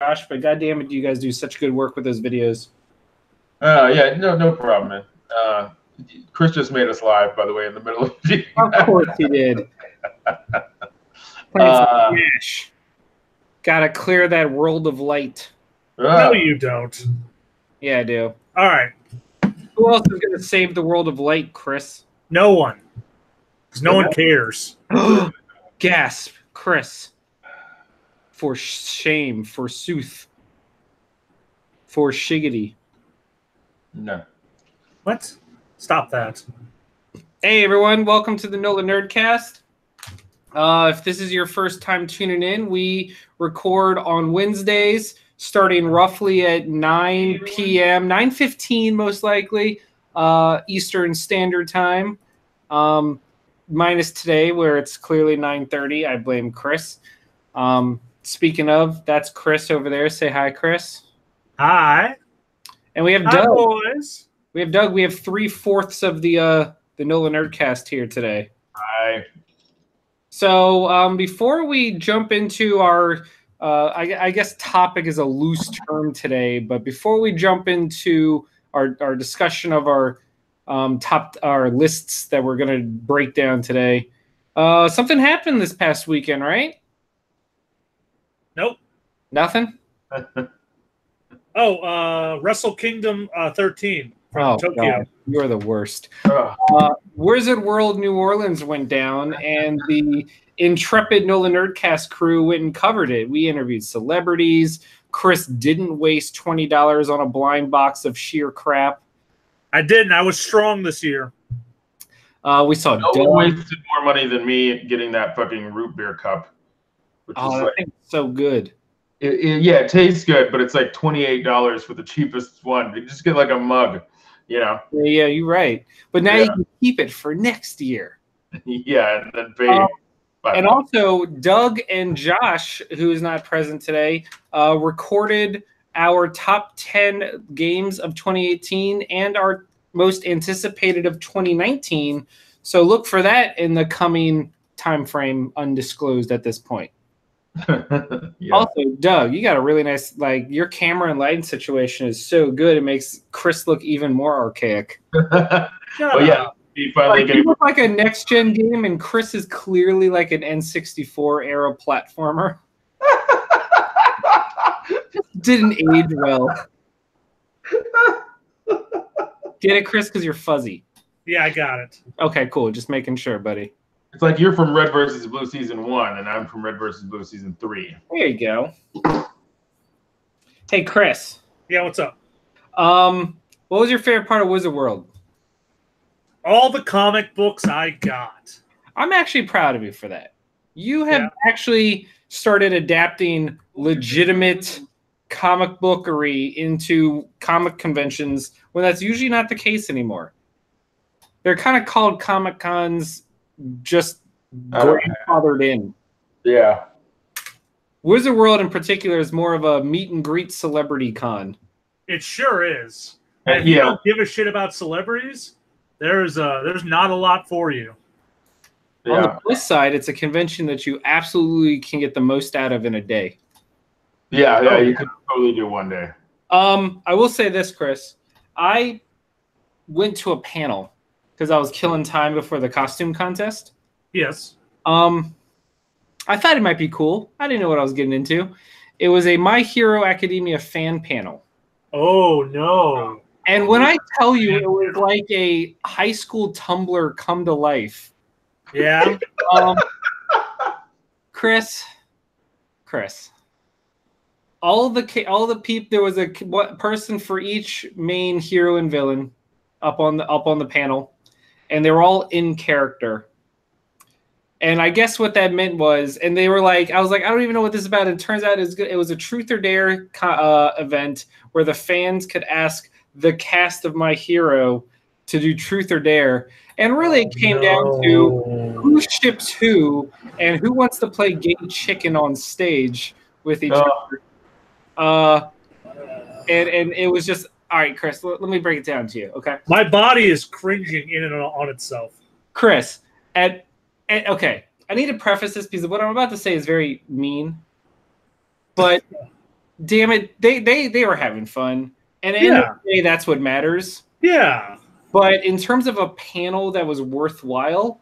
Josh, but goddamn it, you guys do such good work with those videos. Yeah, no problem, man. Chris just made us live, by the way, in the middle of the Of course he did. Gotta clear that world of light. No, you don't. Yeah, I do. All right. Who else is gonna save the world of light, Chris? No one. Because no one cares. Gasp, Chris. For shame, forsooth. For shiggity. No. What? Stop that. Hey, everyone. Welcome to the NOLAnerdcast. If this is your first time tuning in, we record on Wednesdays starting roughly at 9 p.m., 9:15 most likely, Eastern Standard Time. Minus today where it's clearly 9:30. I blame Chris. Speaking of, that's Chris over there. Say hi, Chris. Hi. And we have Hi, Doug. boys. We have Doug. We have 3/4 of the NOLAnerdcast here today. Hi. So before we jump into our, I guess topic is a loose term today, but before we jump into our discussion of our our lists that we're going to break down today, something happened this past weekend, right? Nope. Nothing? Wrestle Kingdom 13 from Tokyo. God, you're the worst. Wizard World New Orleans went down, and the intrepid NOLAnerdcast crew went and covered it. We interviewed celebrities. Chris didn't waste $20 on a blind box of sheer crap. I didn't. I was strong this year. We saw no one wasted more money than me getting that fucking root beer cup. That thing's so good. It tastes good, but it's like $28 for the cheapest one. You just get like a mug, you know. Yeah, you're right. But now you can keep it for next year. Yeah, and then pay. And also, Doug and Josh, who is not present today, recorded our top 10 games of 2018 and our most anticipated of 2019. So look for that in the coming time frame, undisclosed at this point. Yeah. Also, Doug, you got a really nice, your camera and lighting situation is so good. It makes Chris look even more archaic. Yeah, he finally you look like a next gen game, and Chris is clearly like an N64 era platformer. Didn't age well. Get it, Chris? Because you're fuzzy. Yeah, I got it. Okay, cool. Just making sure, buddy. It's like you're from Red vs. Blue Season 1, and I'm from Red vs. Blue Season 3. There you go. Hey, Chris. Yeah, what's up? What was your favorite part of Wizard World? All the comic books I got. I'm actually proud of you for that. You have actually started adapting legitimate comic bookery into comic conventions when that's usually not the case anymore. They're kind of called Comic Cons, just grandfathered in. Yeah. Wizard World in particular is more of a meet and greet celebrity con. It sure is. And if you don't give a shit about celebrities, there's not a lot for you. Yeah. On the plus side, it's a convention that you absolutely can get the most out of in a day. Yeah, you could totally do one day. I will say this, Chris. I went to a panel because I was killing time before the costume contest. Yes. I thought it might be cool. I didn't know what I was getting into. It was a My Hero Academia fan panel. Oh, no. And when I tell you it was like a high school Tumblr come to life. Yeah. Chris. All the people, there was a person for each main hero and villain up on the panel, and they were all in character. And I guess what that meant was, and they were like, I was like, I don't even know what this is about. And it turns out it was a Truth or Dare event where the fans could ask the cast of My Hero to do Truth or Dare. And really it came down to who ships who and who wants to play gay chicken on stage with each other. And it was just, all right, Chris, let me break it down to you, okay? My body is cringing in and on itself. Chris, okay, I need to preface this because what I'm about to say is very mean. But damn it, they were having fun, and at the end of the day, that's what matters. Yeah. But in terms of a panel that was worthwhile,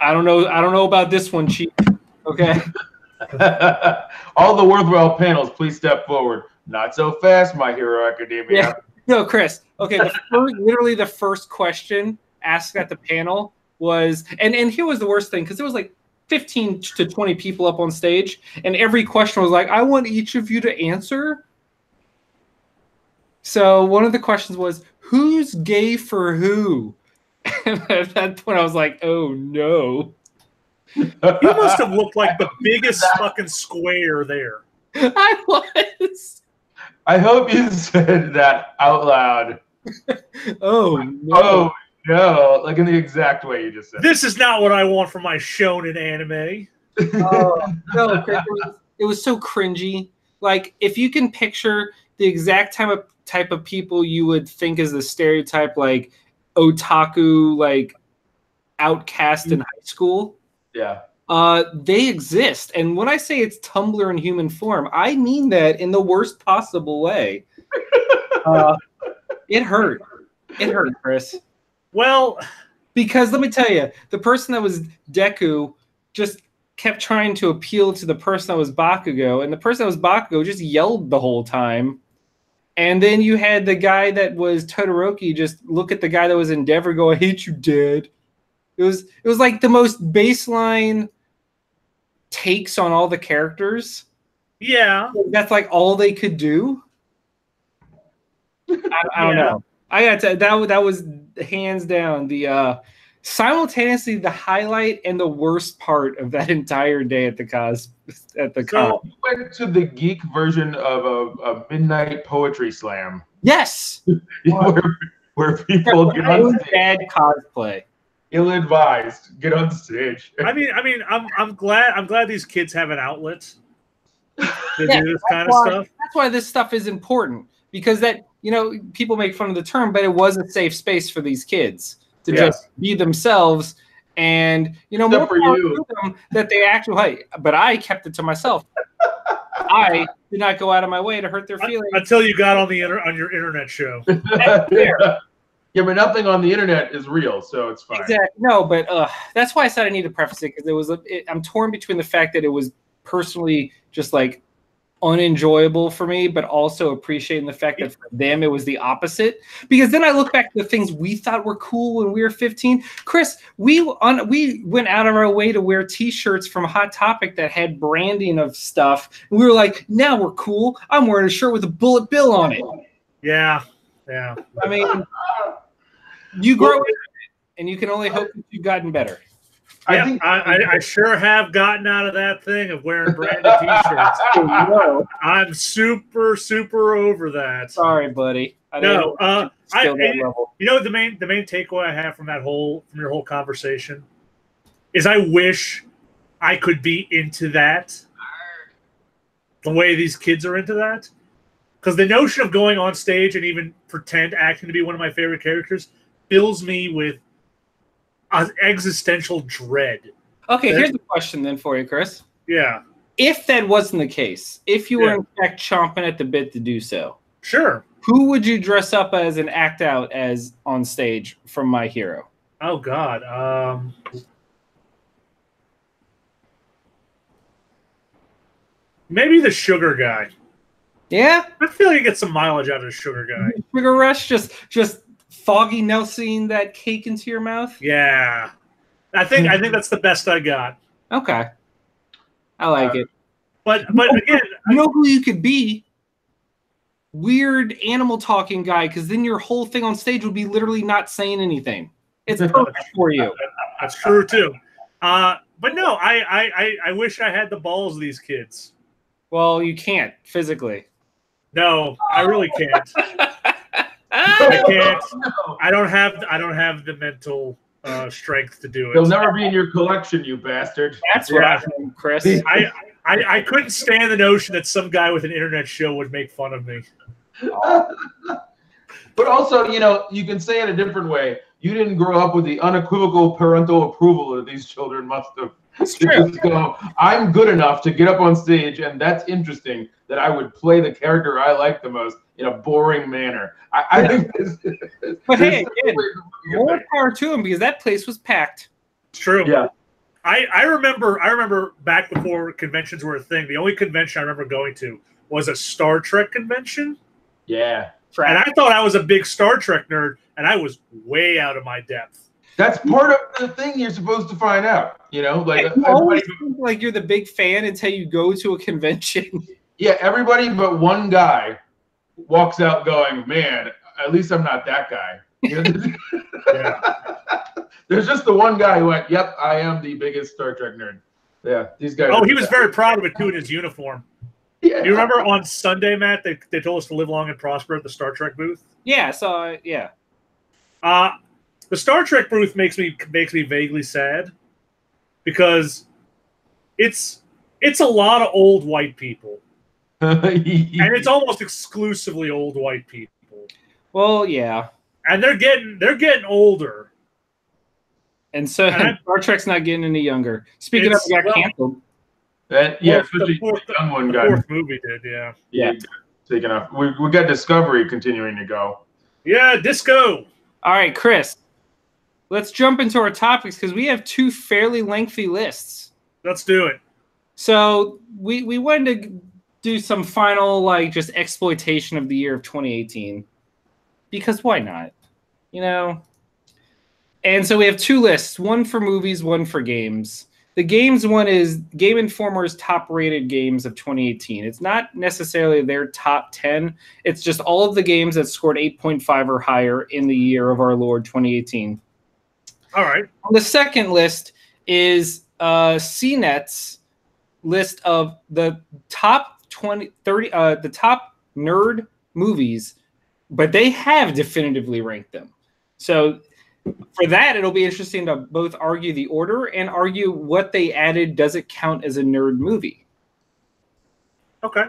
I don't know about this one, Chief. Okay. All the worthwhile panels, please step forward. Not so fast, My Hero Academia. Yeah. No, Chris. Okay, literally the first question asked at the panel was, and here was the worst thing, because there was like 15 to 20 people up on stage, and every question was like, I want each of you to answer. So one of the questions was, who's gay for who? And at that point, I was like, oh no. You must have looked like the biggest fucking square there. I was. I hope you said that out loud. Oh no. Oh no, like in the exact way you just said. This is not what I want for my shonen anime. No, Chris, it was so cringy. Like, if you can picture the exact type of people you would think is the stereotype, like otaku, like outcast in high school. Yeah. They exist. And when I say it's Tumblr in human form, I mean that in the worst possible way. It hurt. It hurt, Chris. Well, because let me tell you, the person that was Deku just kept trying to appeal to the person that was Bakugo, and the person that was Bakugo just yelled the whole time. And then you had the guy that was Todoroki just look at the guy that was Endeavor, go, I hate you, Dad. It was like the most baseline takes on all the characters. Yeah. That's like all they could do. I don't know. I got to that was hands down the simultaneously the highlight and the worst part of that entire day at the con. You went to the geek version of a midnight poetry slam. Yes. where people get on stage. Bad cosplay. Ill-advised. Get on stage. I mean, I'm glad these kids have an outlet to do this kind of stuff. That's why this stuff is important, because that, you know, people make fun of the term, but it was a safe space for these kids to just be themselves, and you know, more for you them that they actually. But I kept it to myself. I did not go out of my way to hurt their feelings until you got on your internet show. Yeah, but nothing on the internet is real, so it's fine. Exactly. No, but that's why I said I need to preface it, because I'm torn between the fact that it was personally just like unenjoyable for me, but also appreciating the fact that for them it was the opposite. Because then I look back to the things we thought were cool when we were 15. Chris, we went out of our way to wear T-shirts from Hot Topic that had branding of stuff, and we were like, now we're cool. I'm wearing a shirt with a bullet bill on it. Yeah. I mean, you grow into it, and you can only hope that you've gotten better. Yeah, I sure have gotten out of that thing of wearing branded T-shirts. I'm super over that. Sorry, buddy. You know the main takeaway I have from your whole conversation is I wish I could be into that the way these kids are into that, because the notion of going on stage and even pretend acting to be one of my favorite characters fills me with existential dread. Okay, here's the question then for you, Chris. Yeah. If that wasn't the case, if you were in fact chomping at the bit to do so, sure, who would you dress up as and act out as on stage from My Hero? Oh God. Maybe the sugar guy. Yeah? I feel like you get some mileage out of the sugar guy. Sugar Rush, just Foggy Nelson that cake into your mouth? Yeah. I think that's the best I got. Okay. I like it. But again, you know who you could be? Weird animal talking guy, because then your whole thing on stage would be literally not saying anything. It's perfect for you. That's true too. But no, I wish I had the balls of these kids. Well, you can't physically. No, I really can't. I can't. I don't have the mental strength to do it. They'll never be in your collection, you bastard. That's what I think, Chris. I couldn't stand the notion that some guy with an internet show would make fun of me. But also, you know, you can say it a different way. You didn't grow up with the unequivocal parental approval that these children must have It's to true. just go, I'm good enough to get up on stage, and that's interesting that I would play the character I like the most in a boring manner. I think this, But hey, again, more power to him because that place was packed. It's true. Yeah. I remember back before conventions were a thing. The only convention I remember going to was a Star Trek convention. Yeah. And I thought I was a big Star Trek nerd, and I was way out of my depth. That's part of the thing you're supposed to find out, you know? Like, you always think like you're the big fan until you go to a convention. Yeah, everybody but one guy walks out going, man, at least I'm not that guy. You know? Yeah. There's just the one guy who went, yep, I am the biggest Star Trek nerd. Yeah, these guys. Oh, he was very proud of it, too, in his uniform. Yeah. You remember on Sunday, Matt, they told us to live long and prosper at the Star Trek booth? Yeah, so, yeah. The Star Trek booth makes me vaguely sad because it's a lot of old white people. And it's almost exclusively old white people. Well, yeah. And they're getting older. And so Star Trek's not getting any younger. Speaking of, it got canceled. Especially the young one guy. The fourth movie did, yeah. Yeah, taken off. We got Discovery continuing to go. Yeah, Disco. All right, Chris. Let's jump into our topics because we have two fairly lengthy lists. Let's do it. So we wanted to do some final just exploitation of the year of 2018 because why not? You know. And so we have two lists, one for movies, one for games. The games one is Game Informer's top-rated games of 2018. It's not necessarily their top 10. It's just all of the games that scored 8.5 or higher in the year of our Lord 2018. All right. The second list is CNET's list of the top 30, the top nerd movies, but they have definitively ranked them. So for that, it'll be interesting to both argue the order and argue what they added. Does it count as a nerd movie? Okay.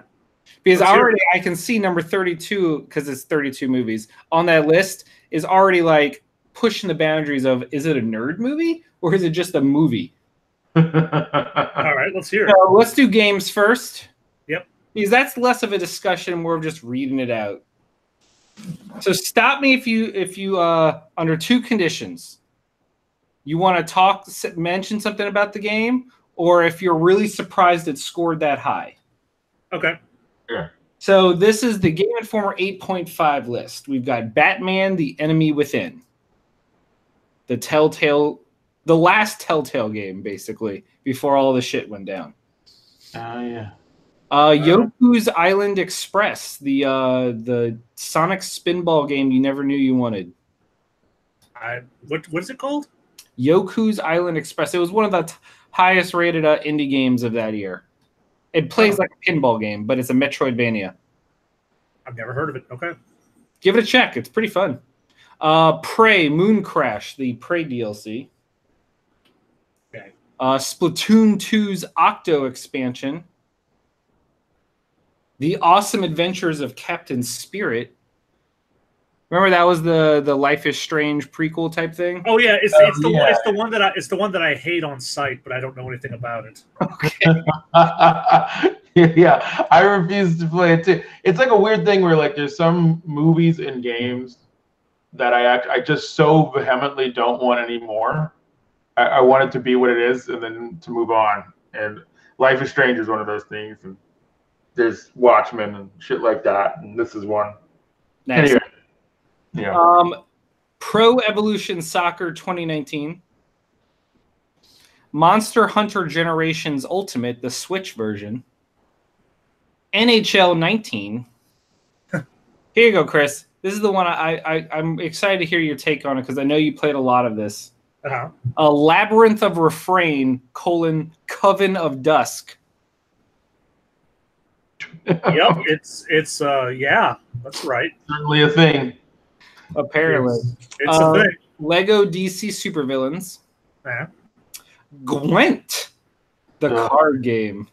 Because I can see number 32, because it's 32 movies, on that list is already pushing the boundaries of, is it a nerd movie or is it just a movie? All right, let's hear it. So let's do games first. Yep. Because that's less of a discussion, more of just reading it out. So stop me if you under two conditions. You want to mention something about the game, or if you're really surprised it scored that high. Okay. Yeah. So this is the Game Informer 8.5 list. We've got Batman: The Enemy Within. The last Telltale game, basically, before all the shit went down. Oh, yeah. Yoku's Island Express, the Sonic Spinball game you never knew you wanted. What is it called? Yoku's Island Express. It was one of the highest rated indie games of that year. It plays like a pinball game, but it's a Metroidvania. I've never heard of it. Okay. Give it a check. It's pretty fun. Prey Moon Crash, the Prey DLC. Okay. Splatoon 2's Octo expansion. The Awesome Adventures of Captain Spirit. Remember that was the Life is Strange prequel type thing? Oh yeah, it's the one that I hate on sight, but I don't know anything about it. Okay. Yeah, I refuse to play it too. It's like a weird thing where there's some movies and games that I just so vehemently don't want anymore. I want it to be what it is and then to move on. And Life is Strange is one of those things. And there's Watchmen and shit like that, and this is one. Nice. Anyway, yeah. Pro Evolution Soccer 2019. Monster Hunter Generations Ultimate, the Switch version. NHL 19. Here you go, Chris. This is the one I'm excited to hear your take on it because I know you played a lot of this. Uh-huh. A Labyrinth of Refrain, Coven of Dusk. Yep, it's yeah, that's right. Certainly a thing. Apparently. It's a thing. Lego DC Supervillains. Yeah. Gwent, the card game.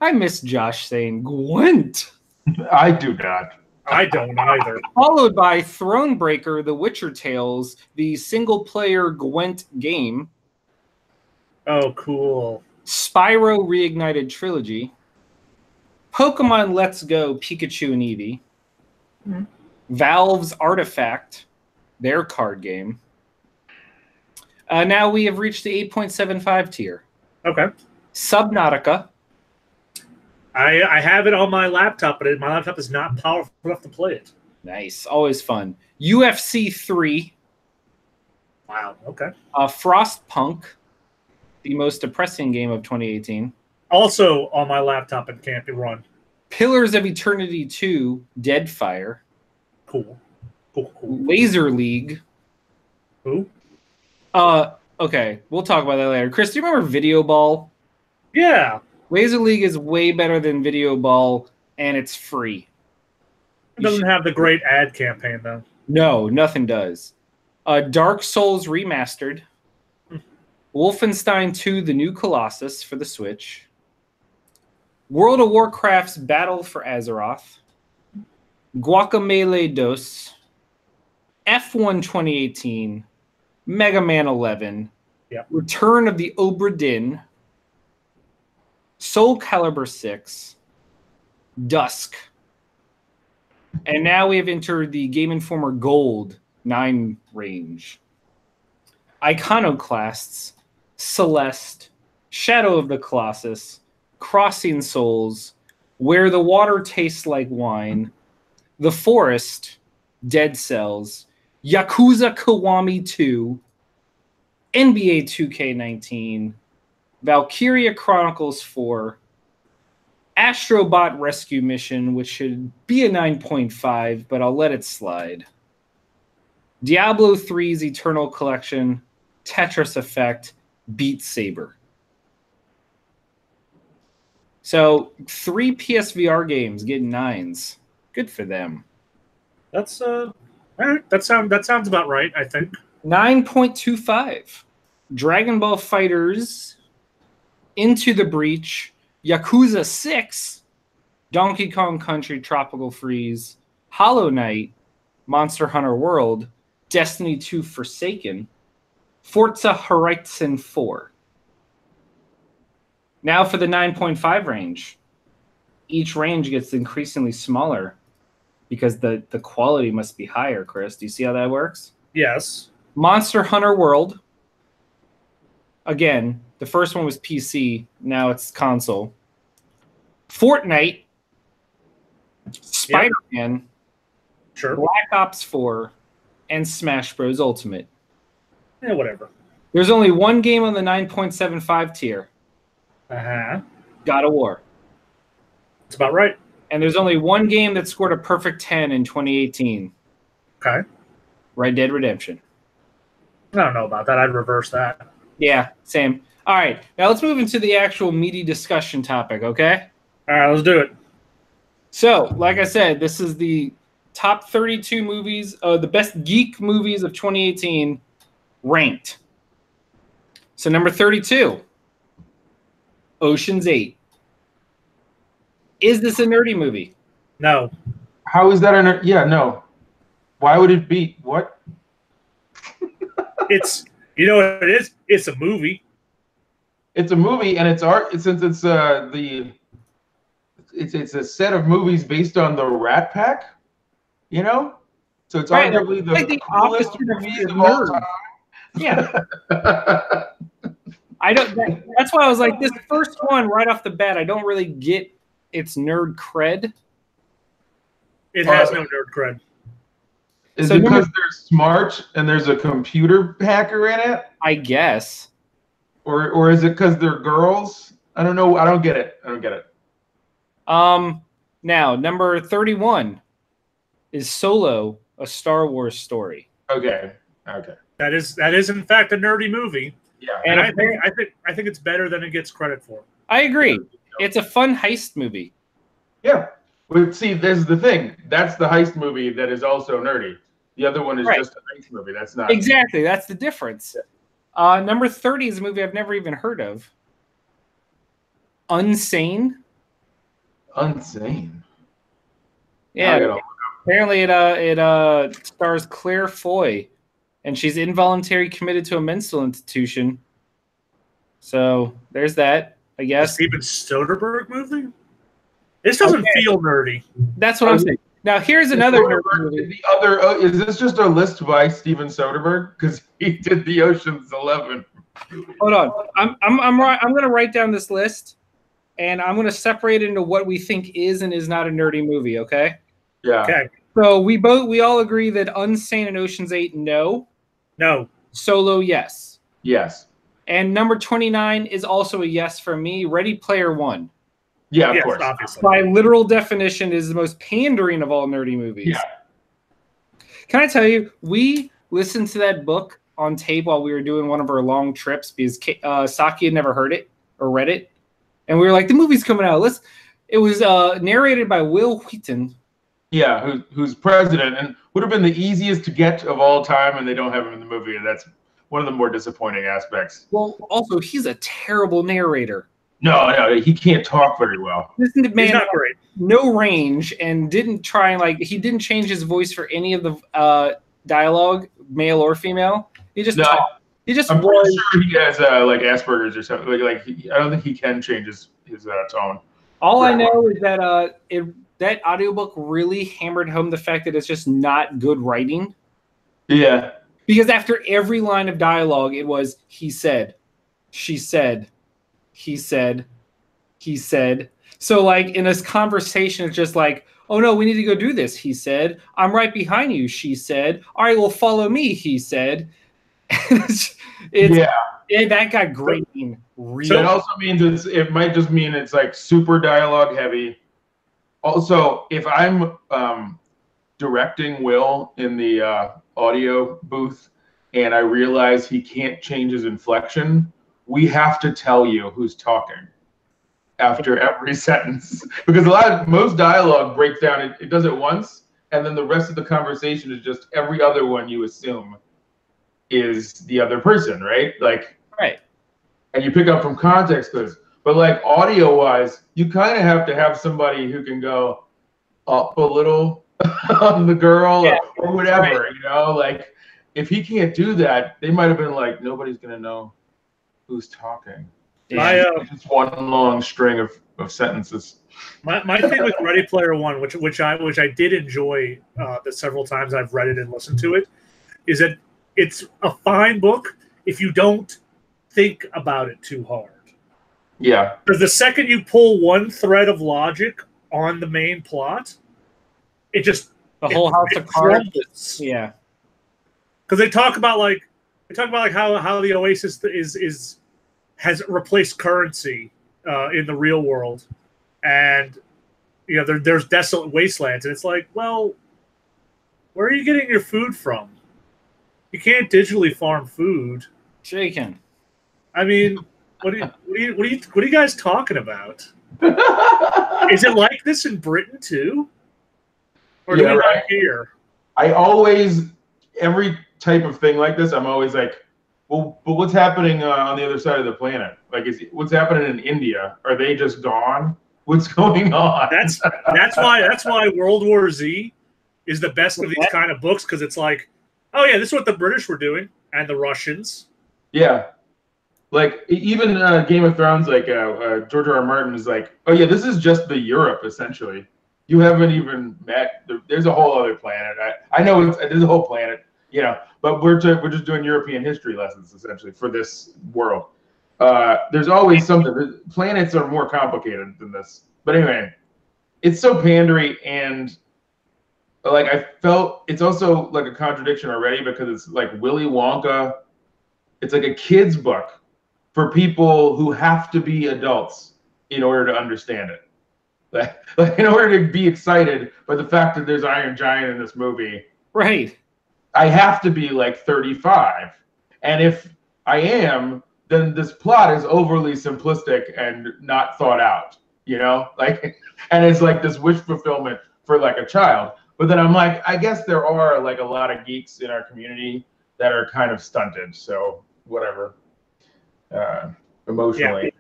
I miss Josh saying Gwent. I do not. I don't either. Followed by Thronebreaker, The Witcher Tales, the single-player Gwent game. Oh, cool. Spyro Reignited Trilogy. Pokemon Let's Go, Pikachu and Eevee. Mm-hmm. Valve's Artifact, their card game. Now we have reached the 8.75 tier. Okay. Subnautica. I have it on my laptop, but my laptop is not powerful enough to play it. Nice. Always fun. UFC 3. Wow. Okay. Frostpunk, the most depressing game of 2018. Also on my laptop and can't be run. Pillars of Eternity 2, Deadfire. Cool. Laser League. Who? Okay. We'll talk about that later. Chris, do you remember Video Ball? Yeah. Laser League is way better than Video Ball, and it's free. It doesn't have the great ad campaign, though. No, nothing does. Dark Souls Remastered. Wolfenstein 2, The New Colossus for the Switch. World of Warcraft's Battle for Azeroth. Guacamelee Dos. F1 2018. Mega Man 11. Yep. Return of the Obra Dinn. Soul Calibur 6. Dusk. And now we have entered the Game Informer Gold 9 range. Iconoclasts, Celeste, Shadow of the Colossus, Crossing Souls, Where the Water Tastes Like Wine, The Forest, Dead Cells, Yakuza Kiwami 2, NBA 2K19, Valkyria Chronicles 4, Astrobot Rescue Mission, which should be a 9.5, but I'll let it slide. Diablo 3's Eternal Collection, Tetris Effect, Beat Saber. So 3 PSVR games getting 9s. Good for them. That's all right. That sounds about right, I think. 9.25. Dragon Ball FighterZ, Into the Breach, Yakuza 6, Donkey Kong Country Tropical Freeze, Hollow Knight, Monster Hunter World, Destiny 2 Forsaken, Forza Horizon 4. Now for the 9.5 range. Each range gets increasingly smaller because the quality must be higher, Chris. Do you see how that works? Yes. Monster Hunter World. Again, the first one was PC. Now it's console. Fortnite. Spider-Man. Yep. Sure. Black Ops 4. And Smash Bros. Ultimate. Yeah, whatever. There's only one game on the 9.75 tier. Uh-huh. God of War. That's about right. And there's only one game that scored a perfect 10 in 2018. Okay. Red Dead Redemption. I don't know about that. I'd reverse that. Yeah, same. All right. Now let's move into the actual meaty discussion topic, okay? All right, let's do it. So, like I said, this is the top 32 movies, the best geek movies of 2018 ranked. So number 32, Ocean's 8. Is this a nerdy movie? No. How is that a nerd? Yeah, no. Why would it be? What? It's, you know what it is? It's a movie. It's a movie, and it's art. Since it's it's a set of movies based on the Rat Pack, you know. So it's right, arguably the like coolest opposite movies of of all nerd. time. Yeah. I don't. That's why I was like, this first one right off the bat, I don't really get its nerd cred. It has no nerd cred. Is So it because they're smart and there's a computer hacker in it? I guess. Or is it because they're girls? I don't know. I don't get it. Now, number 31 is Solo, a Star Wars story. Okay. That is in fact a nerdy movie. Yeah. And I think it's better than it gets credit for. I agree. It's a fun heist movie. Yeah. But see, there's the thing. That's the heist movie that is also nerdy. The other one is just a heist movie. That's not exactly. That's the difference. Number 30 is a movie I've never even heard of. Unsane. Unsane. Yeah. Apparently, it stars Claire Foy, and she's involuntarily committed to a mental institution. So there's that, I guess. The Steven Soderbergh movie? This doesn't feel nerdy. That's what I'm saying. Now here's another nerdy movie. The other is this just a list by Steven Soderbergh? Because he did the Ocean's 11. Hold on, I'm gonna write down this list, and I'm gonna separate it into what we think is and is not a nerdy movie. Okay. Yeah. Okay. So we all agree that Unsane and Ocean's 8, no. No. Solo, yes. Yes. And number 29 is also a yes for me. Ready Player One. Yeah, of course. Obviously. By literal definition, is the most pandering of all nerdy movies. Yeah. Can I tell you, we listened to that book on tape while we were doing one of our long trips because Saki had never heard it or read it. And we were like, the movie's coming out. It was narrated by Will Wheaton. Yeah, who's president and would have been the easiest to get of all time, and they don't have him in the movie, and that's one of the more disappointing aspects. Well, also, he's a terrible narrator. No, he can't talk very well. Listen to man, He's not great. No range, and didn't try and he didn't change his voice for any of the dialogue, male or female. He just talked. He just. I'm pretty sure he has Asperger's or something. I don't think he can change his tone. All I know is that that audiobook really hammered home the fact that it's just not good writing. Yeah. Because after every line of dialogue, it was he said, she said, he said, he said. So in this conversation, it's just like, oh no, we need to go do this. He said, I'm right behind you. She said, all right, well, follow me. He said. That got grating. So it also means it might just mean it's super dialogue heavy. Also, if I'm directing Will in the audio booth and I realize he can't change his inflection, we have to tell you who's talking after every sentence. Because most dialogue breaks down, it does it once, and then the rest of the conversation is just every other one you assume is the other person, right? Right. And you pick up from context clues. But audio-wise, you kind of have to have somebody who can go up a little on the girl or whatever, if he can't do that, they might have been like, nobody's going to know who's talking. It's just one long string of sentences. My thing with Ready Player One, which I did enjoy the several times I've read it and listened to it, is that it's a fine book if you don't think about it too hard. Yeah. Because the second you pull one thread of logic on the main plot, it just the whole house of cards. Yeah. Because they talk about how the Oasis has replaced currency in the real world, and there's desolate wastelands, and it's like, well, where are you getting your food from? You can't digitally farm food. Chicken. I mean, what are you guys talking about? Is it like this in Britain too? Or do we not here? Every type of thing like this, I'm always like, well, but what's happening on the other side of the planet? What's happening in India? Are they just gone? What's going on? That's why World War Z is the best of these kind of books, because it's like, oh yeah, this is what the British were doing and the Russians. Yeah. Even Game of Thrones, George R. R. Martin is like, oh yeah, this is just the Europe essentially. You haven't even met. There's a whole other planet. I know there's a whole planet, but we're just doing European history lessons essentially for this world. There's always something. Planets are more complicated than this. But anyway, it's so pandery, and I felt it's also a contradiction already, because it's like Willy Wonka. It's like a kid's book for people who have to be adults in order to understand it. In order to be excited by the fact that there's Iron Giant in this movie, right? I have to be 35, and if I am, then this plot is overly simplistic and not thought out. And it's this wish fulfillment for a child. But then I'm like, I guess there are a lot of geeks in our community that are kind of stunted. So whatever, emotionally,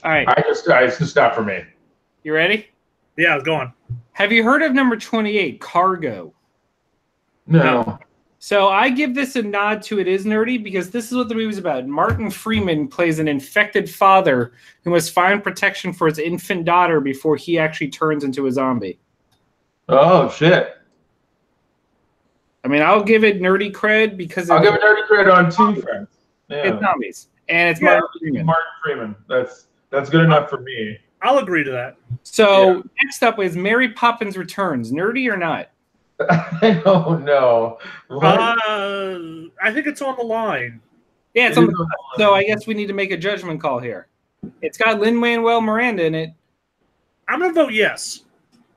All right. It's just not for me. You ready? Yeah, I was going. Have you heard of number 28, Cargo? No. So I give this a nod to it is nerdy because this is what the movie's about. Martin Freeman plays an infected father who must find protection for his infant daughter before he actually turns into a zombie. Oh, shit. I mean, I'll give it nerdy cred because I'll give it nerdy cred on 2 friends. Yeah. It's zombies. And it's Martin Freeman. Martin Freeman. That's good enough for me. I'll agree to that. So next up is Mary Poppins Returns. Nerdy or not? I don't know. I think it's on the line. Yeah, it's on the line. So I guess we need to make a judgment call here. It's got Lin-Manuel Miranda in it. I'm going to vote yes.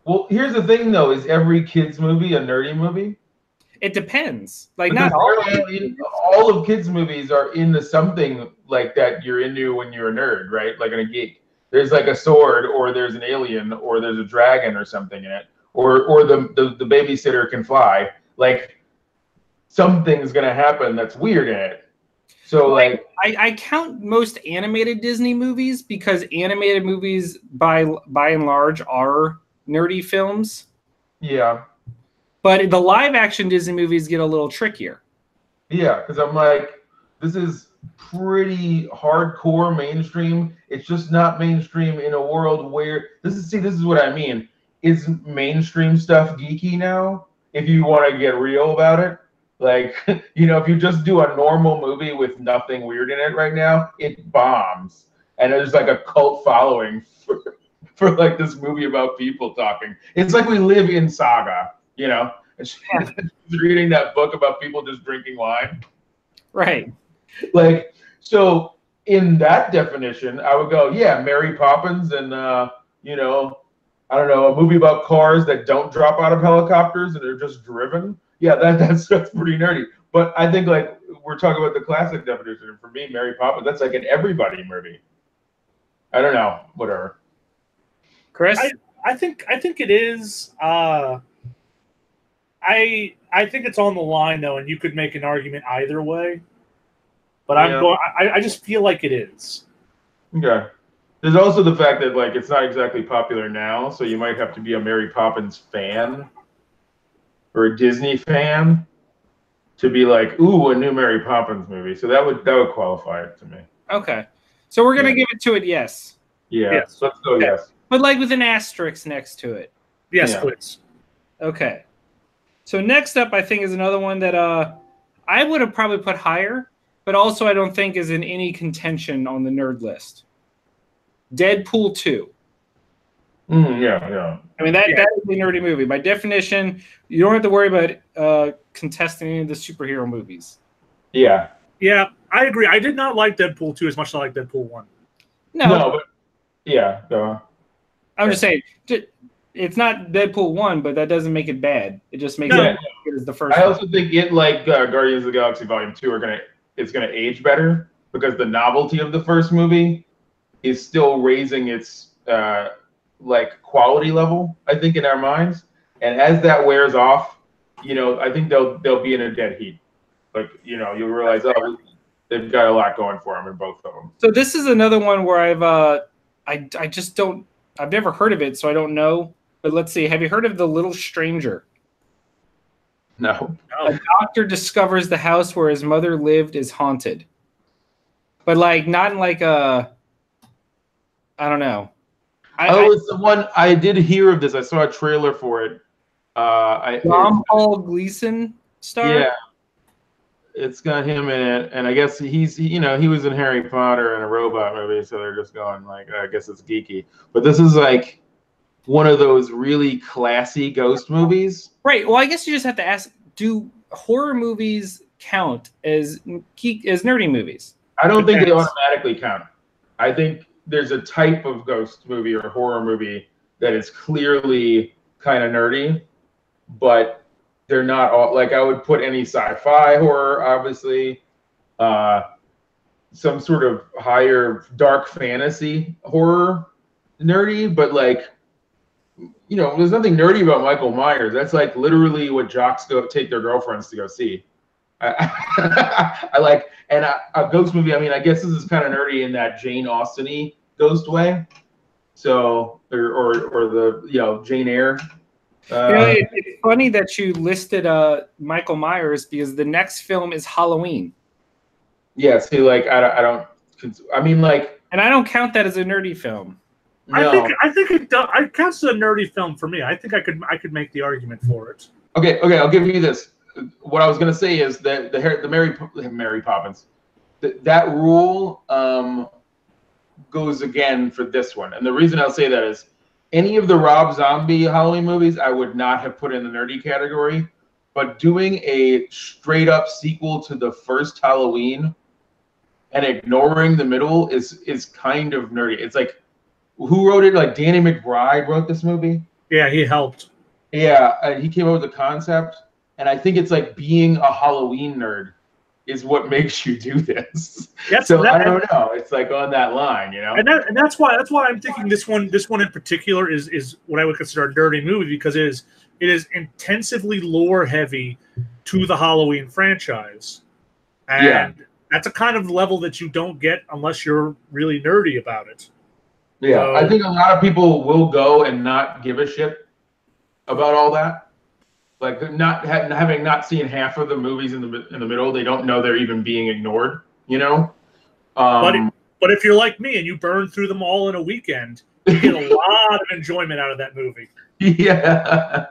Well, here's the thing, though. Is every kid's movie a nerdy movie? It depends. Like, because not all of kids' movies are into something like that you're into when you're a nerd, right? Like in a geek. There's like a sword, or there's an alien, or there's a dragon or something in it. Or the babysitter can fly. Like something's gonna happen that's weird in it. So like I count most animated Disney movies because animated movies by and large are nerdy films. Yeah. But the live action Disney movies get a little trickier. Yeah, because I'm like, this is pretty hardcore mainstream. It's just not mainstream in a world where this is what I mean. Is mainstream stuff geeky now? If you want to get real about it, like, you know, if you just do a normal movie with nothing weird in it right now, it bombs, and there's like a cult following for like this movie about people talking. It's like we live in Saga, you know. And she's reading that book about people just drinking wine, right? Like, so in that definition, I would go, yeah, Mary Poppins and you know. I don't know, a movie about cars that don't drop out of helicopters and they're just driven. Yeah, that's pretty nerdy. But I think like we're talking about the classic definition. For me, Mary Poppins, that's like an everybody movie. I don't know, whatever. Chris, I think it is. I think it's on the line though, and you could make an argument either way. But I just feel like it is. Okay. There's also the fact that like it's not exactly popular now, so you might have to be a Mary Poppins fan or a Disney fan to be like, ooh, a new Mary Poppins movie. So that would qualify it to me. Okay. So we're gonna give it to it, yes. Yeah. Yes. Let's go yes. But like with an asterisk next to it. Yes, please. Okay. So next up I think is another one that I would have probably put higher, but also I don't think is in any contention on the nerd list. Deadpool 2. Yeah. I mean, that is a nerdy movie. By definition, you don't have to worry about contesting any of the superhero movies. Yeah. Yeah, I agree. I did not like Deadpool 2 as much as I like Deadpool 1. No, but yeah. I'm just saying, it's not Deadpool 1, but that doesn't make it bad. It just makes it good as the first I also think it, like Guardians of the Galaxy Volume 2, it's gonna age better because the novelty of the first movie is still raising its like quality level, I think, in our minds. And as that wears off, you know, I think they'll be in a dead heat. Like, you know, you'll realize, oh, they've got a lot going for them in both of them. So this is another one where I just don't, I've never heard of it, so I don't know. But let's see. Have you heard of The Little Stranger? No. A doctor discovers the house where his mother lived is haunted. But like not in like a, I don't know. It's the one I did hear of this. I saw a trailer for it. Paul Gleason star. Yeah, it's got him in it, and I guess he was in Harry Potter and a robot movie, so they're just going like, I guess it's geeky. But this is like one of those really classy ghost movies. Right. Well, I guess you just have to ask: do horror movies count as nerdy movies? I don't think they automatically count. I think there's a type of ghost movie or horror movie that is clearly kind of nerdy, but they're not all, like I would put any sci-fi horror, obviously, some sort of higher dark fantasy horror nerdy, but like, you know, there's nothing nerdy about Michael Myers. That's like literally what jocks take their girlfriends to go see. I like, and a ghost movie, I mean, I guess this is kind of nerdy in that Jane Austen-y ghost way. So, or the, you know, Jane Eyre It's funny that you listed Michael Myers because the next film is Halloween. Yeah, see, like I don't. I mean, like, and I don't count that as a nerdy film. No. I think it does. It counts as a nerdy film for me. I think I could make the argument for it. Okay, I'll give you this. What I was gonna say is that the Mary Poppins, that rule goes again for this one, and the reason I'll say that is any of the Rob Zombie Halloween movies I would not have put in the nerdy category, but doing a straight up sequel to the first Halloween and ignoring the middle is kind of nerdy. It's like, who wrote it? Like Danny McBride wrote this movie. Yeah, he helped. Yeah, he came up with the concept, and I think it's like being a Halloween nerd is what makes you do this. I don't know. It's like on that line, you know. And that's why I'm thinking this one in particular is what I would consider a dirty movie, because it is intensively lore heavy to the Halloween franchise, and that's a kind of level that you don't get unless you're really nerdy about it. Yeah, so, I think a lot of people will go and not give a shit about all that. Like not having not seen half of the movies in the middle, they don't know they're even being ignored. You know. But if you're like me and you burn through them all in a weekend, you get a lot of enjoyment out of that movie. Yeah.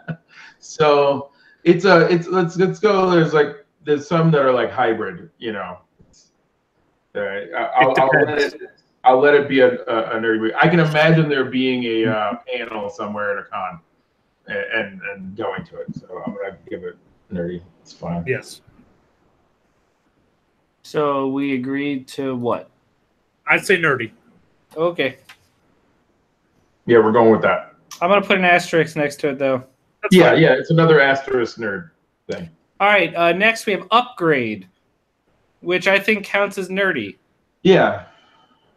So let's go. There's some that are like hybrid. You know. I'll let it be a nerdy movie. I can imagine there being a panel somewhere at a con. And going to it, so I'm gonna give it nerdy. It's fine. Yes. So we agreed to what? I'd say nerdy. Okay. Yeah, we're going with that. I'm gonna put an asterisk next to it, though. That's fine. Yeah, it's another asterisk nerd thing. All right. Next we have Upgrade, which I think counts as nerdy. Yeah.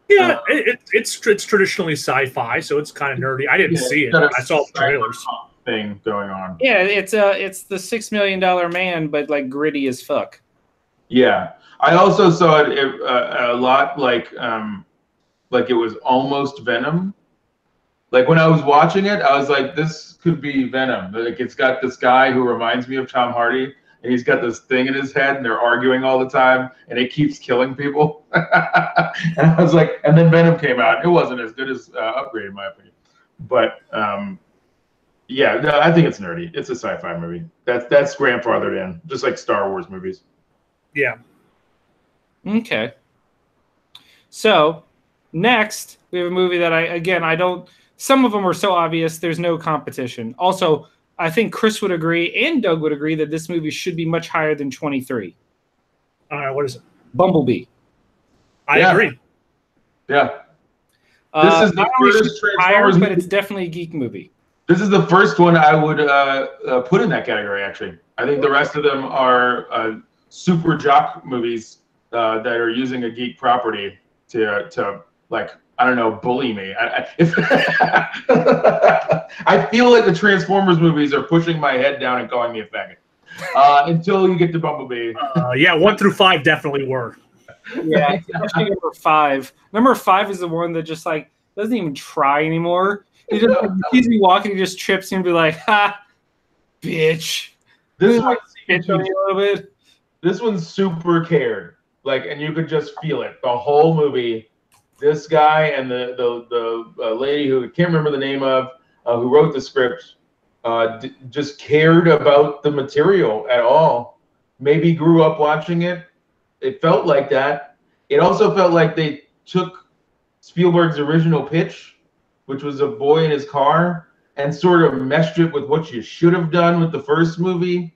Yeah, it's traditionally sci-fi, so it's kind of nerdy. I didn't see it. I saw the trailers. Thing going on. Yeah, it's the $6 million man, but like gritty as fuck. Yeah, I also saw it a lot like it was almost Venom. Like when I was watching it, I was like, this could be Venom. Like it's got this guy who reminds me of Tom Hardy, and he's got this thing in his head, and they're arguing all the time, and it keeps killing people. And I was like, and then Venom came out. It wasn't as good as Upgrade, in my opinion, but. Yeah, no, I think it's nerdy. It's a sci-fi movie. That's grandfathered in, just like Star Wars movies. Yeah. Okay. So next we have a movie that I don't. Some of them are so obvious. There's no competition. Also, I think Chris would agree and Doug would agree that this movie should be much higher than 23. All right, what is it? Bumblebee. I agree. Yeah. This is the first Transformers, but it's definitely a geek movie. This is the first one I would put in that category, actually. I think the rest of them are super jock movies that are using a geek property to like, I don't know, bully me. I feel like the Transformers movies are pushing my head down and calling me a faggot. Until you get to Bumblebee. Yeah, 1 through 5 definitely were. Yeah, especially number 5. Number 5 is the one that just like doesn't even try anymore. He just sees me walking, he just trips and be like, "Ha, bitch." This one's bitch on you a little bit. This one's super cared, like, and you could just feel it the whole movie. This guy and the lady who I can't remember the name of, who wrote the script, just cared about the material at all. Maybe grew up watching it. It felt like that. It also felt like they took Spielberg's original pitch, which was a boy in his car, and sort of meshed it with what you should have done with the first movie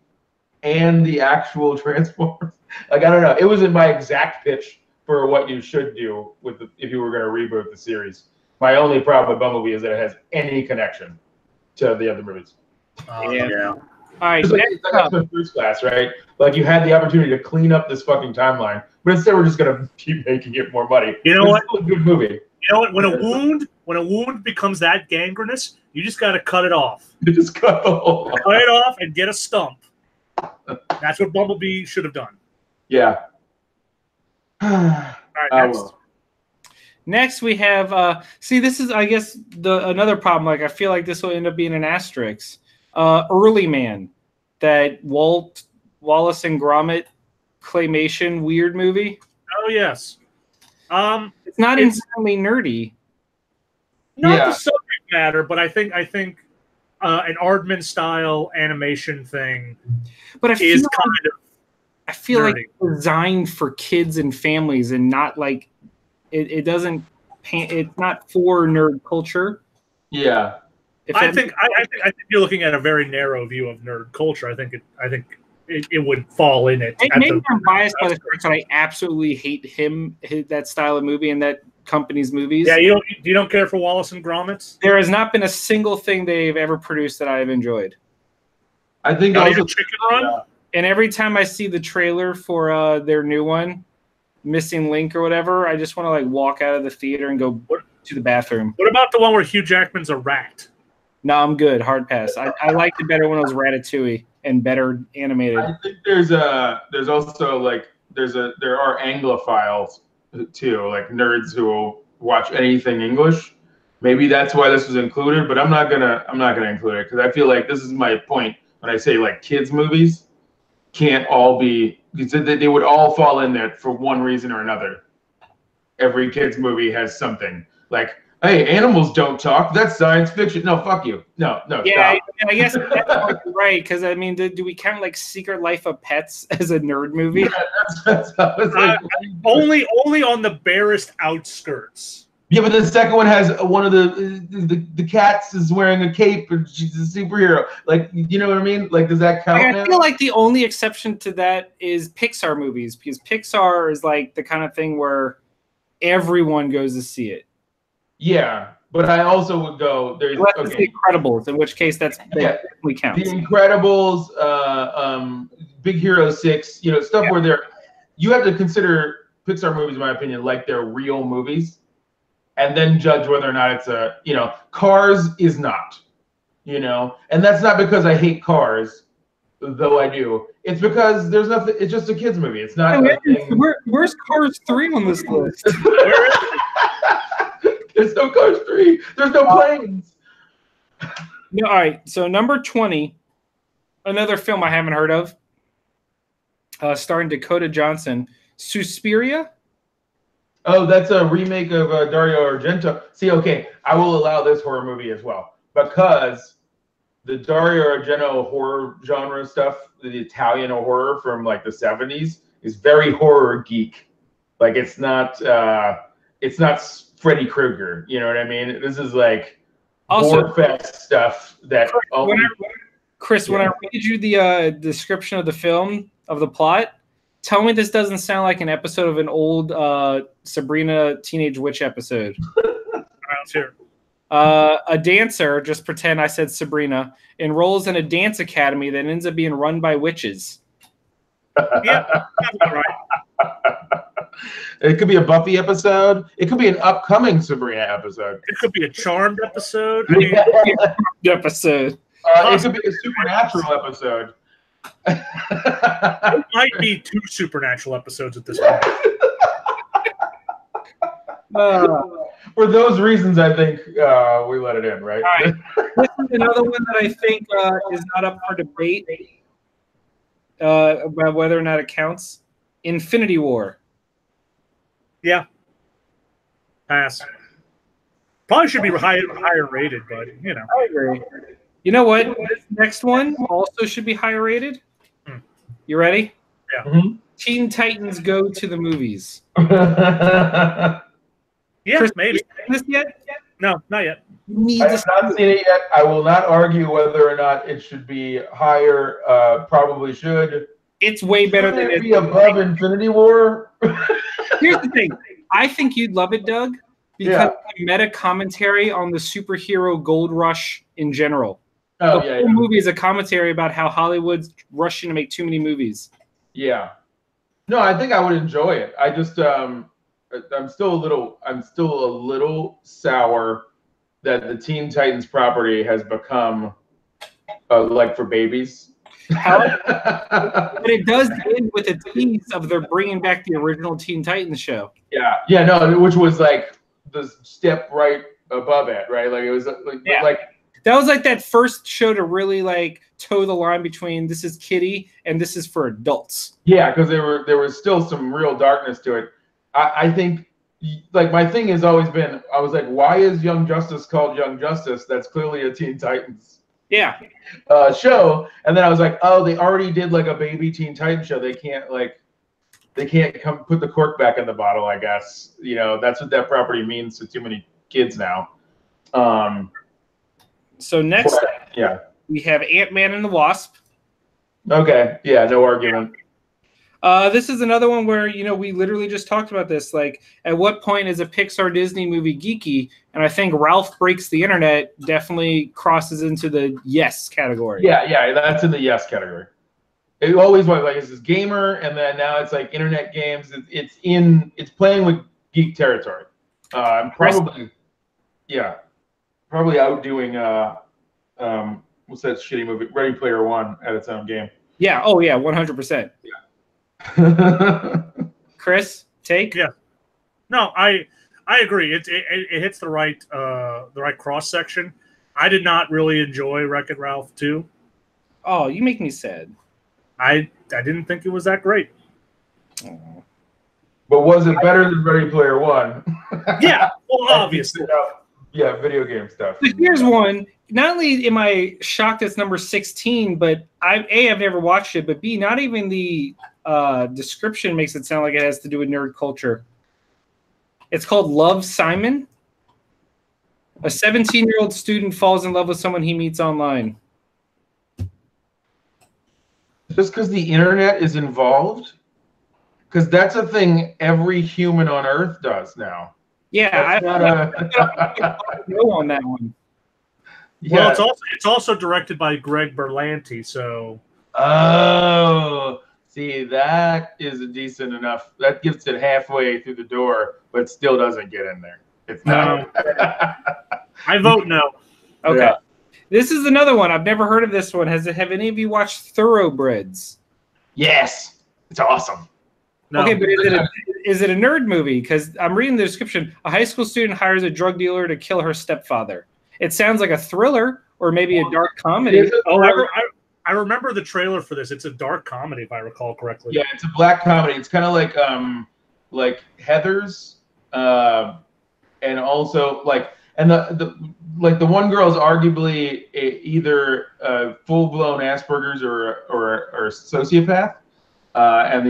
and the actual Transformers. Like, I don't know. It wasn't my exact pitch for what you should do if you were going to reboot the series. My only problem with Bumblebee is that it has any connection to the other movies. Yeah. All right. It's like First Class, right? Like you had the opportunity to clean up this fucking timeline, but instead we're just going to keep making it more muddy. You know what? It's still a good movie. You know what? When a wound becomes that gangrenous, you just got to cut it off. You just cut the whole cut it off and get a stump. That's what Bumblebee should have done. Yeah. All right, next. Next we have. See, this is I guess another problem. Like I feel like this will end up being an asterisk. Early Man, that Wallace and Gromit claymation weird movie. Oh yes. It's not insanely nerdy. Not the subject matter, but I think an Aardman style animation thing, but I feel nerdy. like it's designed for kids and families, and not like it doesn't. It's not for nerd culture. Yeah. I think you're looking at a very narrow view of nerd culture. I think it would fall in it. Maybe I'm biased by the fact that I absolutely hate that style of movie and that company's movies. Yeah, you don't care for Wallace and Gromit? There has not been a single thing they've ever produced that I have enjoyed. I think Not even Chicken Run. And every time I see the trailer for their new one, Missing Link or whatever, I just want to like walk out of the theater and go to the bathroom. What about the one where Hugh Jackman's a rat? No, I'm good. Hard pass. I liked it better when it was Ratatouille and better animated. I think there are Anglophiles too, like nerds who will watch anything English. Maybe that's why this was included, but I'm not gonna include it because I feel like this is my point when I say like kids movies can't all be, they would all fall in there for one reason or another. Every kids movie has something like, hey, animals don't talk. That's science fiction. No, fuck you. No, yeah, stop. I guess that's right. Because I mean, do we count like Secret Life of Pets as a nerd movie? Yeah, that's like, only on the barest outskirts. Yeah, but the second one has one of the cats is wearing a cape and she's a superhero. Like, you know what I mean? Like, does that count? I feel like the only exception to that is Pixar movies, because Pixar is like the kind of thing where everyone goes to see it. Yeah, but I also would go. There's The Incredibles, in which case that definitely counts. The Incredibles, Big Hero 6, stuff where you have to consider Pixar movies, in my opinion, like they're real movies, and then judge whether or not it's Cars is not, and that's not because I hate Cars, though I do. It's because there's nothing. It's just a kids movie. It's not. Where's Cars 3 on this list? There's no Cars 3. There's no planes. No, all right. So number 20, another film I haven't heard of, starring Dakota Johnson, Suspiria. Oh, that's a remake of Dario Argento. See, okay, I will allow this horror movie as well because the Dario Argento horror genre stuff, the Italian horror from like the 70s, is very horror geek. Like it's not Freddy Krueger. You know what I mean? This is like horror fest stuff that. Chris, when I read you the description of the film, of the plot, tell me this doesn't sound like an episode of an old Sabrina Teenage Witch episode. All right, let's hear it. A dancer, just pretend I said Sabrina, enrolls in a dance academy that ends up being run by witches. Yeah, that's all right. It could be a Buffy episode. It could be an upcoming Sabrina episode. It could be a Charmed episode. Episode. It could be a Supernatural episode. It might be 2 Supernatural episodes at this point. For those reasons, I think we let it in, right? All right. This is another one that I think is not up for debate about whether or not it counts. Infinity War. Yeah. Pass. Probably should be higher rated, but I agree. You know what? This next one also should be higher rated. You ready? Yeah. Mm-hmm. Teen Titans Go to the Movies. Yeah, Chris, maybe. Have you seen this yet? No, not yet. I have not seen it yet. I will not argue whether or not it should be higher. Probably should. It's way better than it. Be above Infinity War. Here's the thing. I think you'd love it, Doug, because it's a meta commentary on the superhero gold rush in general. Oh, the whole movie is a commentary about how Hollywood's rushing to make too many movies. Yeah. No, I think I would enjoy it. I just I'm still a little sour that the Teen Titans property has become like for babies. But it does end with a tease of they're bringing back the original Teen Titans show. Yeah, no, which was like the step right above it, right? Like it was like That was like that first show to really like toe the line between this is kiddie and this is for adults. Yeah, because there was still some real darkness to it. I think, like, my thing has always been, I was like, why is Young Justice called Young Justice? That's clearly a Teen Titans show. And then I was like, oh, they already did like a baby Teen Titans show. They can't come put the cork back in the bottle, I guess. You know, that's what that property means to too many kids now. So next we have Ant-Man and the Wasp. Okay, yeah, no argument. This is another one where, you know, we literally just talked about this. Like, at what point is a Pixar Disney movie geeky? And I think Ralph Breaks the Internet definitely crosses into the yes category. Yeah, that's in the yes category. It always was like, it's this gamer, and then now it's like internet games. It's playing with geek territory. Probably outdoing what's that shitty movie, Ready Player One, at its own game. Yeah. Oh yeah, 100%. Yeah. Chris, take? Yeah. No, I agree. It hits the right cross section. I did not really enjoy Wreck-It Ralph 2. Oh, you make me sad. I didn't think it was that great. Oh. But was it better than Ready Player One? Yeah, well, obviously. Yeah, video game stuff. But here's one. Not only am I shocked it's number 16, but I've never watched it, but B, not even the description makes it sound like it has to do with nerd culture. It's called Love, Simon. A 17-year-old student falls in love with someone he meets online. Just because the internet is involved? Because that's a thing every human on Earth does now. Yeah, I don't know on that one. Yeah. Well, it's also directed by Greg Berlanti, so. Oh, see, that is a decent enough. That gets it halfway through the door, but still doesn't get in there. It's not. I vote no. Okay. Yeah. This is another one. I've never heard of this one. Have any of you watched Thoroughbreds? Yes, it's awesome. No. Okay, but is it a nerd movie? Because I'm reading the description. A high school student hires a drug dealer to kill her stepfather. It sounds like a thriller or maybe a dark comedy. Oh, I remember the trailer for this. It's a dark comedy, if I recall correctly. Yeah, it's a black comedy. It's kind of like Heathers, and also the one girl is arguably either full-blown Asperger's or sociopath, and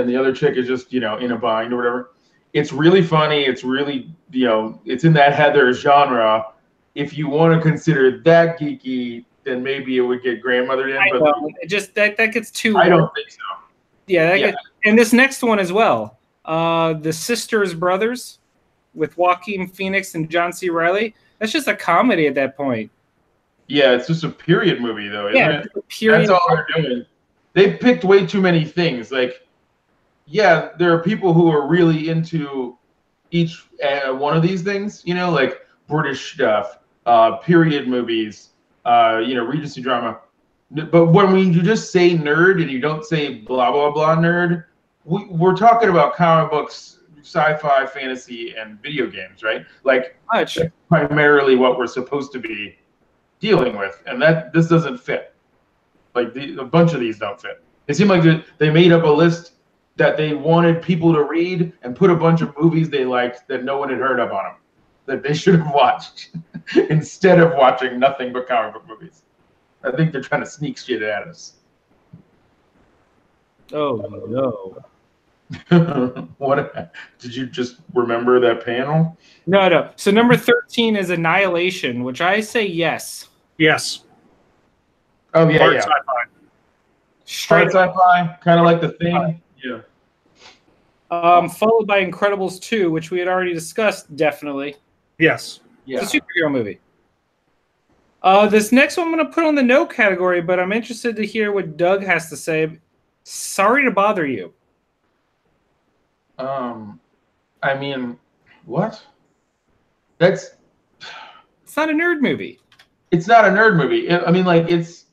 the other chick is just, you know, in a bind or whatever. It's really funny. It's really, you know, it's in that Heathers genre. If you want to consider that geeky, then maybe it would get grandmothered in. I know. It just that gets too. I don't think so. Yeah, and this next one as well. The Sisters Brothers with Joaquin Phoenix and John C. Reilly. That's just a comedy at that point. Yeah, it's just a period movie, though, isn't it? Period. That's all they're doing. They picked way too many things. Like, yeah, there are people who are really into each one of these things, you know, like British stuff, period movies, you know, Regency drama. But when you just say nerd and you don't say blah, blah, blah nerd, we're talking about comic books, sci-fi, fantasy, and video games, right? Like, that's primarily what we're supposed to be dealing with. And this doesn't fit. Like, a bunch of these don't fit. It seemed like they made up a list that they wanted people to read and put a bunch of movies they liked that no one had heard of on them, that they should have watched instead of watching nothing but comic book movies. I think they're trying to sneak shit at us. Oh, no. What did you just remember that panel? No. So number 13 is Annihilation, which I say yes. Yes. Oh yeah, Hard yeah. sci-fi. Straight sci-fi, kind of like The Thing. Yeah. Followed by Incredibles 2, which we had already discussed. Definitely. Yes. Yeah. It's a superhero movie. This next one I'm going to put on the no category, but I'm interested to hear what Doug has to say. Sorry to bother you. I mean, what? It's not a nerd movie. It's not a nerd movie. I mean, like, it's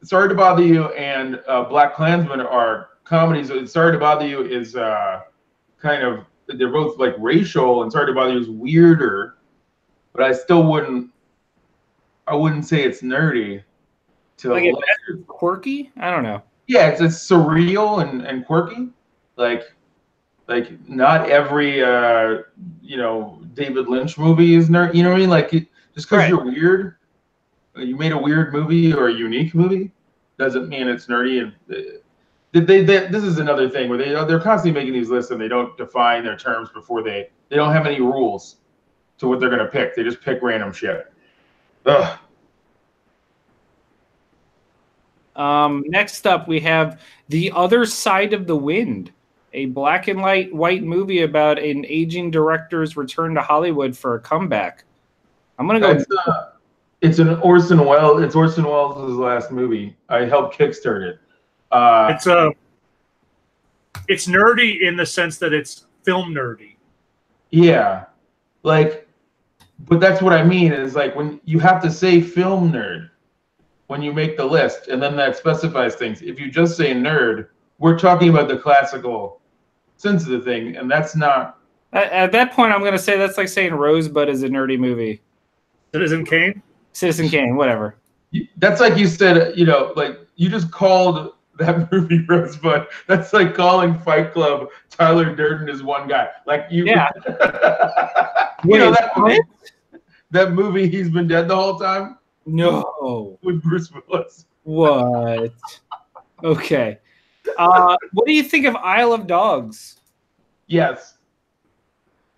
Sorry to Bother You and Black Klansman are comedies. Sorry to Bother You is kind of, they're both like racial, and Sorry to Bother You is weirder, but I still wouldn't I wouldn't say it's nerdy. Like it's quirky? I don't know. Yeah, it's surreal and quirky. Like not every David Lynch movie is nerd. You know what I mean? Like just because you're weird, you made a weird movie or a unique movie, doesn't mean it's nerdy. And this is another thing where they're constantly making these lists and they don't define their terms before they don't have any rules to what they're gonna pick. They just pick random shit. Ugh. Next up, we have The Other Side of the Wind, a black and white movie about an aging director's return to Hollywood for a comeback. I'm gonna go. It's Orson Welles. It's Orson Welles' last movie. I helped kickstart it. It's nerdy in the sense that it's film nerdy. Yeah, but that's what I mean is like when you have to say film nerd when you make the list, and then that specifies things. If you just say nerd, we're talking about the classical sense of the thing, and that's not. At that point, I'm going to say that's like saying Rosebud is a nerdy movie. Citizen Kane, whatever. That's like you said, like you just called that movie Rosebud. That's like calling Fight Club Tyler Durden is one guy. Like you. Yeah. That movie, He's Been Dead the Whole Time. No. With Bruce Willis. What? Okay. What do you think of Isle of Dogs? Yes.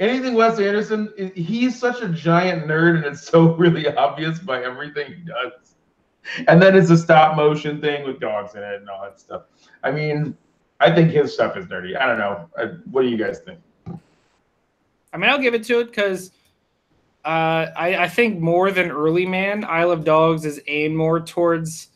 Anything Wes Anderson, he's such a giant nerd, and it's so really obvious by everything he does. And then it's a stop motion thing with dogs in it and all that stuff. I mean, I think his stuff is nerdy. I don't know. What do you guys think? I mean, I'll give it to it because I think more than Early Man, Isle of Dogs is aimed more towards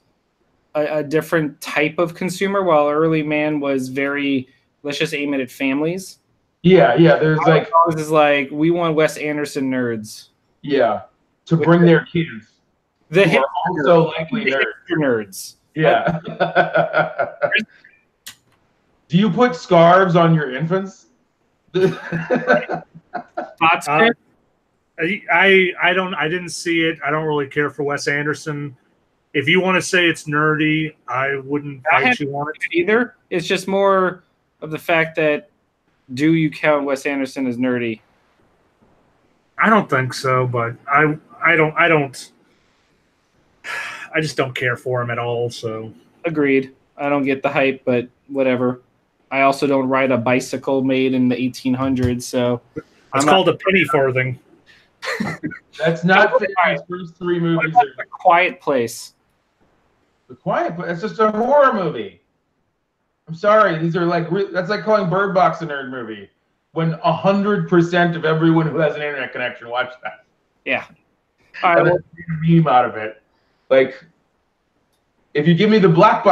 a different type of consumer, while Early Man was very, let's just aim it at families. Yeah. There's Isle of Dogs is like, we want Wes Anderson nerds. Yeah, to bring their kids. The hipster also likely nerds. Yeah. Do you put scarves on your infants? I didn't see it. I don't really care for Wes Anderson. If you want to say it's nerdy, I wouldn't fight you on it either. It's just more of the fact that, do you count Wes Anderson as nerdy? I don't think so, but I just don't care for him at all. So agreed. I don't get the hype, but whatever. I also don't ride a bicycle made in the 1800s, so it's called a penny farthing. That's not his first three movies. The Quiet Place. The Quiet Place. It's just a horror movie. I'm sorry. These are that's like calling Bird Box a nerd movie when 100% of everyone who has an internet connection watched that. Yeah. All right. Well, a meme out of it. Like, if you give me the Black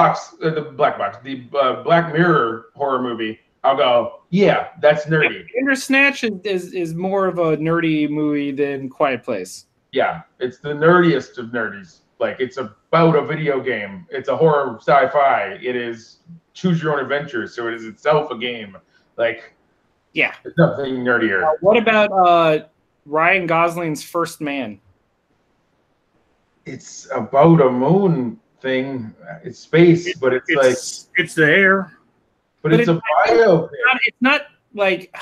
Mirror horror movie, I'll go, yeah, that's nerdy. Bandersnatch is more of a nerdy movie than Quiet Place. Yeah, it's the nerdiest of nerdies. Like, it's about a video game. It's a horror sci-fi. It is choose your own adventure, so it is itself a game. Like, yeah, there's nothing nerdier. What about Ryan Gosling's First Man? It's about a moon thing. It's space, but it's there. But it's a bio. It's not like.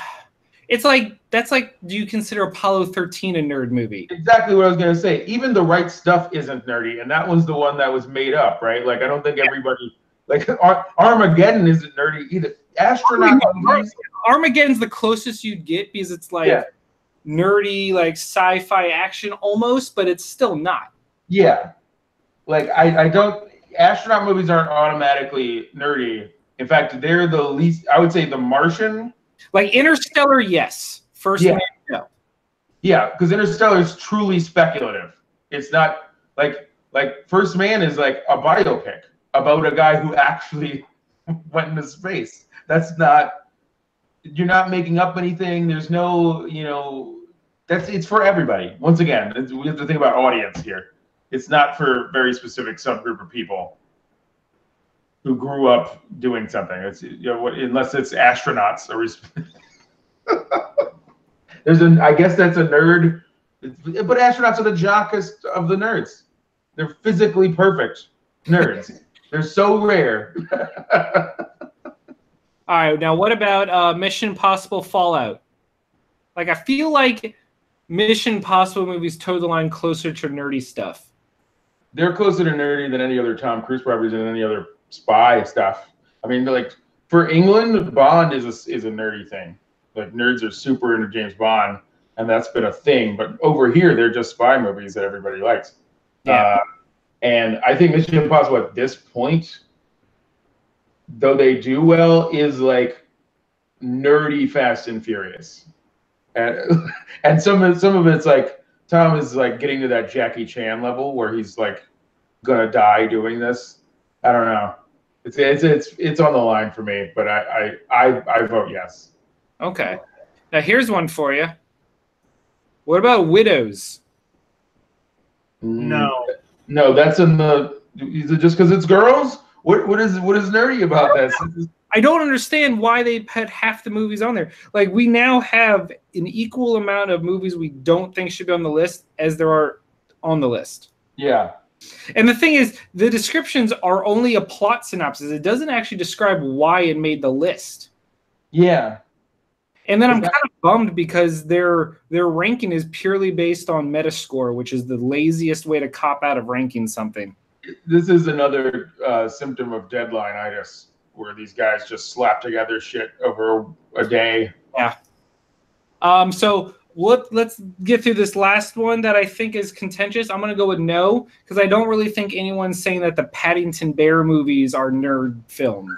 It's like, that's like, do you consider Apollo 13 a nerd movie? Exactly what I was going to say. Even The Right Stuff isn't nerdy, and that one's the one that was made up, right? Like, I don't think everybody, like, Armageddon isn't nerdy either. Astronaut movies. Armageddon's the closest you'd get because it's like nerdy, like sci-fi action almost, but it's still not. Yeah. Like, I don't, astronaut movies aren't automatically nerdy. In fact, they're the least, I would say The Martian. Like Interstellar, yes. First Man, no. Yeah, because Interstellar is truly speculative. It's not like First Man is like a biopic about a guy who actually went into space. That's not, you're not making up anything. There's no, it's for everybody. Once again, we have to think about audience here. It's not for a very specific subgroup of people who grew up doing something. It's unless it's astronauts. I guess that's a nerd But astronauts are the jockest of the nerds. They're physically perfect nerds. They're so rare. All right, now what about Mission Impossible Fallout? Like, I feel like Mission Impossible movies toe the line closer to nerdy stuff. They're closer to nerdy than any other Tom Cruise properties and any other spy stuff. I mean, like for England, Bond is a nerdy thing. Like nerds are super into James Bond, and that's been a thing. But over here, they're just spy movies that everybody likes. Yeah. And I think Mission Impossible at this point, though they do well, is like nerdy Fast and Furious, and some of it's like Tom is like getting to that Jackie Chan level where he's like gonna die doing this. I don't know. It's on the line for me, but I vote yes. Okay. Now here's one for you. What about Widows? No. No, that's in the. Is it just because it's girls? What is nerdy about this? I don't understand why they put half the movies on there. Like, we now have an equal amount of movies we don't think should be on the list as there are on the list. Yeah. And the thing is, the descriptions are only a plot synopsis. It doesn't actually describe why it made the list. Yeah. And then I'm kind of bummed because their ranking is purely based on Metascore, which is the laziest way to cop out of ranking something. This is another symptom of deadline-itis, where these guys just slap together shit over a day. Yeah. So let's get through this last one that I think is contentious. I'm going to go with no, because I don't really think anyone's saying that the Paddington Bear movies are nerd films.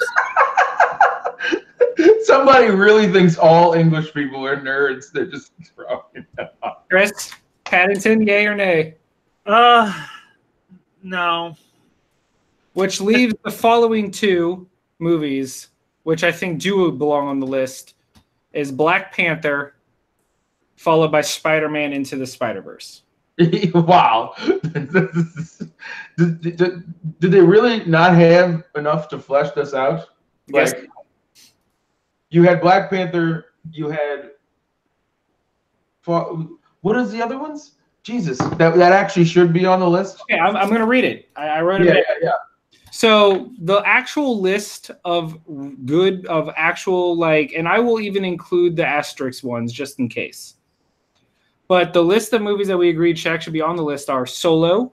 Somebody really thinks all English people are nerds. They're just throwing them up. Chris, Paddington, yay or nay? No. Which leaves the following two movies, which I think do belong on the list, is Black Panther, followed by Spider-Man Into the Spider-Verse. Wow. Did they really not have enough to flesh this out? Yes. Like, you had Black Panther, you had... What is the other ones? Jesus, that actually should be on the list. Okay, I'm going to read it. I wrote it. Yeah. So the actual list of actual, like, and I will even include the asterisk ones just in case. But the list of movies that we agreed should actually be on the list are Solo,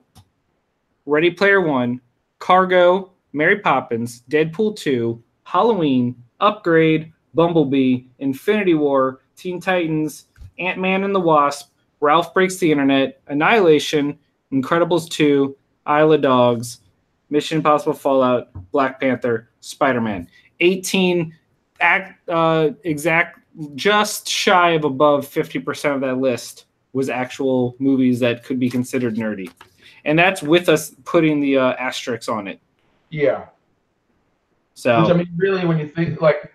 Ready Player One, Cargo, Mary Poppins, Deadpool 2, Halloween, Upgrade, Bumblebee, Infinity War, Teen Titans, Ant-Man and the Wasp, Ralph Breaks the Internet, Annihilation, Incredibles 2, Isle of Dogs, Mission Impossible Fallout, Black Panther, Spider-Man. 18 exact, just shy of above 50% of that list was actual movies that could be considered nerdy. And that's with us putting the asterisks on it. Yeah. So, which, I mean, really, when you think, like,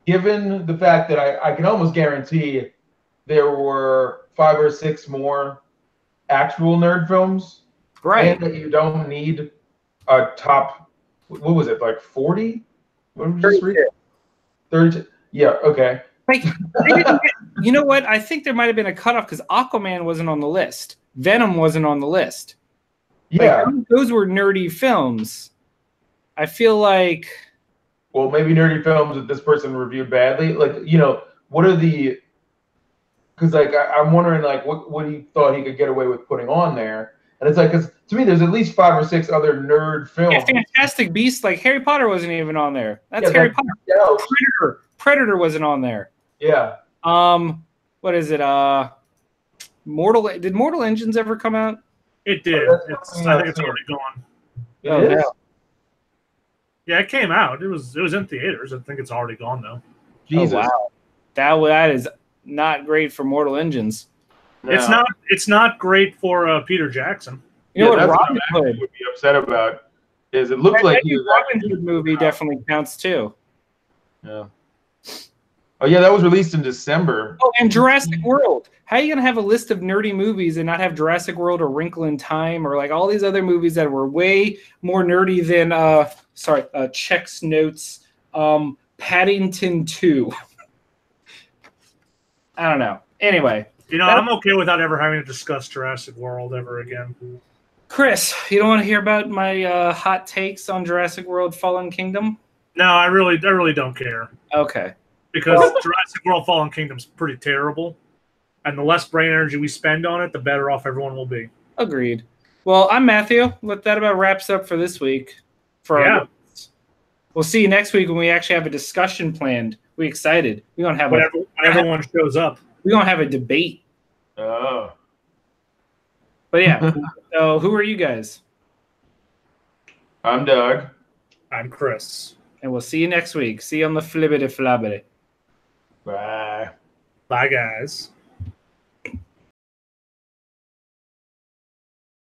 given the fact that I can almost guarantee there were 5 or 6 more actual nerd films, right? And that you don't need a top, what was it, like 40? What did we just read? 30. Yeah, okay. Like, you know what? I think there might have been a cutoff because Aquaman wasn't on the list. Venom wasn't on the list. Yeah. Like, those were nerdy films. I feel like... Well, maybe nerdy films that this person reviewed badly. Like, you know, what are the... Because, like, I'm wondering, like, what he thought he could get away with putting on there. And it's like, because to me, there's at least 5 or 6 other nerd films. Yeah, Fantastic Beasts, like Harry Potter wasn't even on there. That's Harry Potter. Yeah. Predator wasn't on there. Yeah. What is it? Did Mortal Engines ever come out? It did. I think it's already gone. It is? Yeah, it came out. It was in theaters. I think it's already gone though. Jesus. Oh, wow. That is not great for Mortal Engines. No. It's not great for Peter Jackson. You know what that's Robin what I would be upset about is it looked like Robin Hood movie definitely counts too. Yeah. Oh yeah, that was released in December. Oh, and Jurassic World. How are you gonna have a list of nerdy movies and not have Jurassic World or Wrinkle in Time or like all these other movies that were way more nerdy than Chex Notes, Paddington 2. I don't know. Anyway, I'm okay without ever having to discuss Jurassic World ever again. Chris, you don't want to hear about my hot takes on Jurassic World: Fallen Kingdom? No, I really don't care. Okay. Because Jurassic World: Fallen Kingdom's pretty terrible, and the less brain energy we spend on it, the better off everyone will be. Agreed. Well, I'm Matthew. That about wraps up for this week. We'll see you next week when we actually have a discussion planned. We're excited. We're gonna have when everyone shows up. We're gonna have a debate. Oh. But yeah. So who are you guys? I'm Doug. I'm Chris. And we'll see you next week. See you on the flibbity flobbity. Bye. Bye, guys.